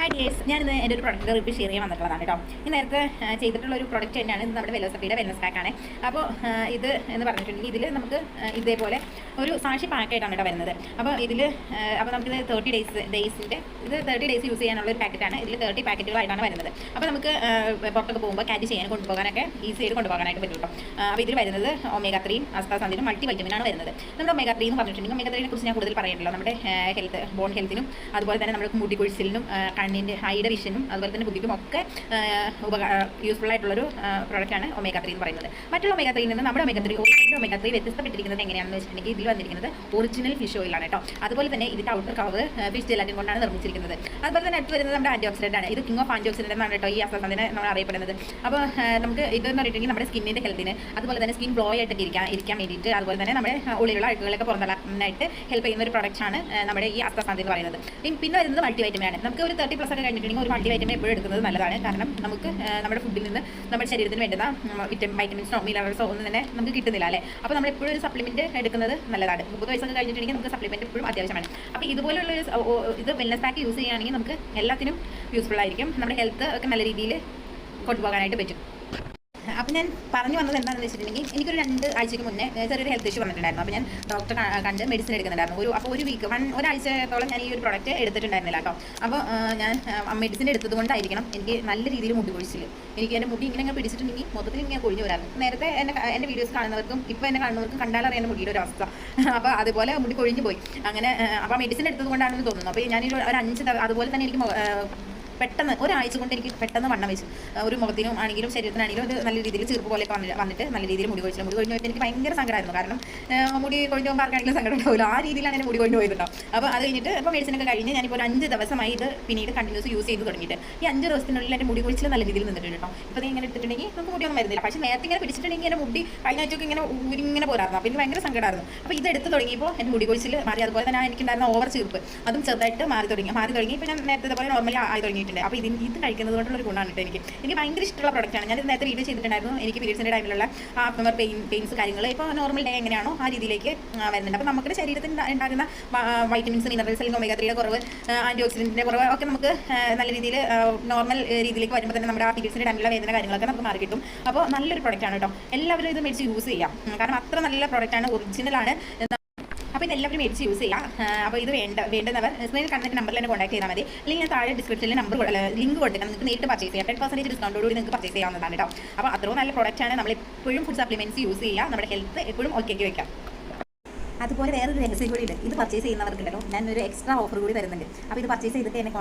Hi guys, ഞാനിന്ന് എൻ്റെ ഒരു പ്രൊഡക്റ്റ് റിവ്യൂ ഷെയർ ചെയ്യാൻ വന്നിട്ടുള്ളതാണ് കേട്ടോ. ഈ നേരത്തെ ചെയ്തിട്ടുള്ള ഒരു പ്രൊഡക്റ്റ് തന്നെയാണ് ഇത്. നമ്മുടെ വെലോസിറ്റിയുടെ വെൽനസ് പാക്കാണ്. അപ്പോൾ ഇത് എന്ന് പറഞ്ഞിട്ടുണ്ടെങ്കിൽ ഇതിൽ നമുക്ക് ഇതേപോലെ ഒരു സാക്ഷി പാക്കായിട്ടാണ് കേട്ടോ വരുന്നത്. അപ്പോൾ നമുക്കിത് 30 ഡേയ്സിൻ്റെ ഇത് 30 ഡേയ്സ് യൂസ് ചെയ്യാനുള്ള ഒരു പാക്കറ്റാണ്. ഇതിൽ 30 പാക്കറ്റുകളായിട്ടാണ് വരുന്നത്. അപ്പോൾ നമുക്ക് പുറത്തൊക്കെ പോകുമ്പോൾ ക്യാരി ചെയ്യാൻ കൊണ്ടുപോകാനൊക്കെ ഈസി ആയിട്ട് കൊണ്ടുപോകാനായിട്ട് പറ്റും കേട്ടോ. അപ്പോൾ ഇതിൽ വരുന്നത് omega-3 അസ്താസാന്തിനും മൾട്ടി വൈറ്റമിനാണ് വരുന്നത്. നമ്മുടെ omega-3 എന്ന് പറഞ്ഞിട്ടുണ്ടെങ്കിൽ omega-3 കുറിച്ച് ഞാൻ കൂടുതൽ പറയണ്ടല്ലോ. നമ്മുടെ ബോൺ ഹെൽത്തിനും അതുപോലെ തന്നെ നമ്മുടെ മുടി കൊഴിച്ചിലിനും കണ്ണിൻ്റെ ഹൈയുടെ വിഷനും അതുപോലെ തന്നെ ബുദ്ധിക്കും ഒക്കെ യൂസ്ഫുൾ ആയിട്ടുള്ളൊരു പ്രോഡക്റ്റാണ് omega-3 എന്ന് പറയുന്നത്. മറ്റുള്ള omega-3 നിന്ന് നമ്മുടെ omega-3 വ്യത്യസ്തപ്പെട്ടിരിക്കുന്നത് എങ്ങനെയാണെന്ന് വെച്ചിട്ടുണ്ടെങ്കിൽ ഇതിൽ വന്നിരിക്കുന്നത് ഒറിജിനൽ ഫിഷ് ഓയിലാണ് കേട്ടോ. അതുപോലെ തന്നെ ഇതിൻ്റെ ഔട്ടർ കവർ ഫിഷ് ജെലാറ്റിൻ കൊണ്ടാണ് നിർമ്മിച്ചിരിക്കുന്നത്. അതുപോലെ തന്നെ അടുത്ത് വരുന്നത് നമ്മുടെ ആൻറ്റി ഓക്സിഡൻ്റ് ആണ്. ഇത് കിങ് ഓഫ് ആൻറ്റി ഓക്സിഡൻ്റ് എന്നാണ് കേട്ടോ ഈ അസ്താസാന്തിനെ നമ്മൾ അറിയപ്പെടുന്നത്. അപ്പോൾ നമുക്ക് ഇതെന്ന് പറഞ്ഞിട്ടുണ്ടെങ്കിൽ നമ്മുടെ സ്കിന്നിൻ്റെ ഹെൽത്തിന് അതുപോലെ തന്നെ സ്കിൻ ഗ്ലോ ആയിട്ടൊക്കെ ഇരിക്കാൻ വേണ്ടിയിട്ട് അതുപോലെ തന്നെ നമ്മുടെ ഉള്ളിലുള്ള അഴുക്കുകളൊക്കെ പുറന്തള്ളാനായിട്ട് ഹെൽപ്പ് ചെയ്യുന്ന ഒരു പ്രൊഡക്റ്റാണ് നമ്മുടെ ഈ അസ്താസാന്തി എന്ന് പറയുന്നത്. പിന്നെ വരുന്നത് മൾട്ടി വൈറ്റമിൻ ആണ്. നമുക്ക് ഒരു 30+ ഒക്കെ കഴിഞ്ഞിട്ടുണ്ടെങ്കിൽ ഒരു മൾട്ടി വൈറ്റമിൻ എപ്പോഴും എടുക്കുന്നത് നല്ലതാണ്. കാരണം നമുക്ക് നമ്മുടെ ഫുഡിൽ നിന്ന് നമ്മുടെ ശരീരത്തിന് വേണ്ടുന്ന വൈറ്റമിൻസോ മിനറൽസോ ഒന്നും തന്നെ നമുക്ക് കിട്ടുന്നില്ല അല്ലേ. അപ്പോൾ നമ്മൾ എപ്പോഴും ഒരു സപ്ലിമെൻറ്റ് എടുക്കുന്നത് നല്ലതാണ്. 30 വയസ്സൊക്കെ കഴിഞ്ഞിട്ടുണ്ടെങ്കിൽ നമുക്ക് സപ്ലിമെൻറ്റ് എപ്പോഴും അത്യാവശ്യമാണ്. അപ്പോൾ ഇതുപോലുള്ള ഇത് വെൽനസ് പാക്ക് യൂസ് ചെയ്യുകയാണെങ്കിൽ നമുക്ക് എല്ലാത്തിനും യൂസ്ഫുൾ ആയിരിക്കും. നമ്മുടെ ഹെൽത്ത് ഒക്കെ നല്ല രീതിയിൽ കൊണ്ടുപോകാനായിട്ട് പറ്റും. അപ്പോൾ ഞാൻ പറഞ്ഞു വന്നത് എന്താണെന്ന് വെച്ചിട്ടുണ്ടെങ്കിൽ എനിക്കൊരു 2 ആഴ്ചയ്ക്ക് മുന്നേ ചെറിയൊരു ഹെൽത്ത് ഇഷ്യൂ വന്നിട്ടുണ്ടായിരുന്നു. അപ്പോൾ ഞാൻ ഡോക്ടറെ കണ്ട് മെഡിസിൻ എടുക്കുന്നുണ്ടായിരുന്നു. അപ്പോൾ ഒരു വീക്ക് ഒരാഴ്ചത്തോളം ഞാൻ ഈ ഒരു പ്രോഡക്റ്റ് എടുത്തിട്ടുണ്ടായിരുന്നില്ല കേട്ടോ. അപ്പോൾ ഞാൻ മെഡിസിൻ എടുത്തത് കൊണ്ടായിരിക്കണം എനിക്ക് നല്ല രീതിയിൽ മുടി കൊഴിച്ചിൽ. എനിക്ക് എൻ്റെ മുടി ഇങ്ങനെ പിടിച്ചിട്ടുണ്ടെങ്കിൽ മൊത്തത്തിൽ ഇങ്ങനെ കൊഴിഞ്ഞു വരാറുണ്ട്. നേരത്തെ എൻ്റെ വീഡിയോസ് കാണുന്നവർക്കും ഇപ്പോൾ എന്നെ കാണുന്നവർക്കും കണ്ടാലറിയാൻ മുടിയുടെ ഒരു അവസ്ഥ. അപ്പോൾ അതുപോലെ മുടി കൊഴിഞ്ഞു പോയി. അങ്ങനെ അപ്പോൾ മെഡിസിൻ എടുത്തത് കൊണ്ടാണെന്ന് തോന്നുന്നു. അപ്പോൾ ഞാനൊരു 5 അതുപോലെ തന്നെ എനിക്ക് പെട്ടെന്ന് ഒരാഴ്ച കൊണ്ട് എനിക്ക് പെട്ടെന്ന് വണ്ണം വെച്ചു. ഒരു മുഖത്തിനും ആണെങ്കിലും ശരീരത്തിനാണെങ്കിലും ഒരു നല്ല രീതിയിൽ ചീർപ്പ് പോലെയൊക്കെ വന്നിട്ട് നല്ല രീതിയിൽ മുടി കൊഴിച്ചു പോയിട്ട് എനിക്ക് ഭയങ്കര സങ്കടമായിരുന്നു. കാരണം മുടി കൊഴിഞ്ഞു പോകുമ്പോൾ ആർക്കാണെങ്കിലും സങ്കടം ഉണ്ടാവില്ല. ആ രീതിയിലാണ് എൻ്റെ മുടി കൊഴിഞ്ഞു പോയിട്ടുണ്ടാവും. അപ്പോൾ അത് കഴിഞ്ഞിട്ട് ഇപ്പോൾ മെഡിസിനൊക്കെ കഴിഞ്ഞ് ഞാനിപ്പോൾ ഒരു 5 ദിവസമായി ഇത് പിന്നീട് കണ്ടിന്യൂസ് യൂസ് ചെയ്ത് തുടങ്ങിയിട്ട് ഈ 5 ദിവസത്തിനുള്ളിൽ എൻ്റെ മുടി കൊഴിച്ചിൽ നല്ല രീതിയിൽ നിന്നിട്ടുണ്ട് കേട്ടോ. ഇപ്പോൾ ഇങ്ങനെ എടുത്തിട്ടുണ്ടെങ്കിൽ നമുക്ക് മുടിയൊന്നും വരുന്നില്ല. പക്ഷേ നേരത്തെ ഇങ്ങനെ പിടിച്ചിട്ടുണ്ടെങ്കിൽ എൻ്റെ മുടി കഴിഞ്ഞ ആഴ്ചയൊക്കെ ഇങ്ങനെ പോരായിരുന്നു. അപ്പോൾ എനിക്ക് ഭയങ്കര സങ്കടമായിരുന്നു. അപ്പോൾ ഇത് എടുത്ത് തുടങ്ങിയപ്പോൾ എൻ്റെ മുടി കൊഴിച്ചിൽ മാറി. അതുപോലെ തന്നെ എനിക്കുണ്ടായിരുന്ന ഓവർ ചീർപ്പ് അതും ചെറുതായിട്ട് മാറി തുടങ്ങി. ഇപ്പോൾ ഞാൻ നേരത്തെ പോലെ നോർമലി ആയി തുടങ്ങിയിട്ടുണ്ട്. അപ്പോൾ ഇത് കഴിക്കുന്നത് കൊണ്ടുള്ളൊരു ഗുണമാണ് കേട്ടോ. എനിക്ക് ഭയങ്കര ഇഷ്ടമുള്ള പ്രൊഡക്റ്റാണ്. ഞാനിത് നേരത്തെ വീഡിയോ ചെയ്തിട്ടുണ്ടായിരുന്നു. എനിക്ക് പീരീഡ്സിൻ്റെ ടൈമിലുള്ള ആഫ്റ്റർ പെയിൻസ് കാര്യങ്ങൾ ഇപ്പോൾ നോർമൽ ഡേ എങ്ങനെയാണോ ആ രീതിയിലേക്ക് വരുന്നുണ്ട്. അപ്പോൾ നമുക്ക് ശരീരത്തിൽ ഉണ്ടാകുന്ന വൈറ്റമിൻസ് മിനറൽസ് അല്ലെങ്കിൽ omega-3 കുറവ് ആൻറ്റി ഓക്സിഡൻറ്റിൻ്റെ കുറവ് ഒക്കെ നമുക്ക് നല്ല രീതിയിൽ നോർമൽ രീതിയിലേക്ക് വരുമ്പോൾ തന്നെ നമ്മുടെ ആ പീരീഡ്സിൻ്റെ ടൈമിലുള്ള വേദന കാര്യങ്ങളൊക്കെ നമുക്ക് മാറി കിട്ടും. അപ്പോൾ നല്ലൊരു പ്രൊഡക്റ്റാണ് കേട്ടോ. എല്ലാവരും ഇത് മേടിച്ച് യൂസ് ചെയ്യാം. കാരണം അത്ര നല്ല പ്രൊഡക്റ്റാണ്, ഒറിജിനലാണ്. അപ്പോൾ ഇതെല്ലാവരും മേടിച്ച് യൂസ് ചെയ്യാം. അപ്പോൾ ഇത് വേണ്ടുന്നവർ സ്ക്രീനിൽ കാണുന്ന നമ്പറിൽ തന്നെ കോൺടാക്ട് ചെയ്താൽ മതി. അല്ലെങ്കിൽ ഞാൻ താഴെ ഡിസ്ക്രിപ്ഷനിൽ ലിങ്ക് കൊടുക്കാം. നിങ്ങൾക്ക് നേരിട്ട് പർച്ചേസ് ചെയ്യാം. 10% ഡിസ്കൗണ്ടോടുകൂടി നിങ്ങൾക്ക് പർച്ചേസ് ചെയ്യാവുന്നതാണ് കേട്ടോ. അപ്പോൾ അത്രയും നല്ല പ്രൊഡക്റ്റാണ്. നമ്മൾ എപ്പോഴും ഫുഡ് സപ്ലിമെൻറ്റ്സ് യൂസ് ചെയ്യുക. നമ്മുടെ ഹെൽത്ത് എപ്പോഴും ഓക്കേക്ക് വെക്കാം. അതുപോലെ വേറൊരു രഹസ്യം കൂടി ഉണ്ട്. ഇത് പർച്ചേസ് ചെയ്യുന്നവർക്കുണ്ടല്ലോ ഞാനൊരു എക്സ്ട്രാ ഓഫർ കൂടി തരുന്നുണ്ട്. അപ്പോൾ ഇത് പർച്ചേസ് ചെയ്തിട്ട് എന്നെ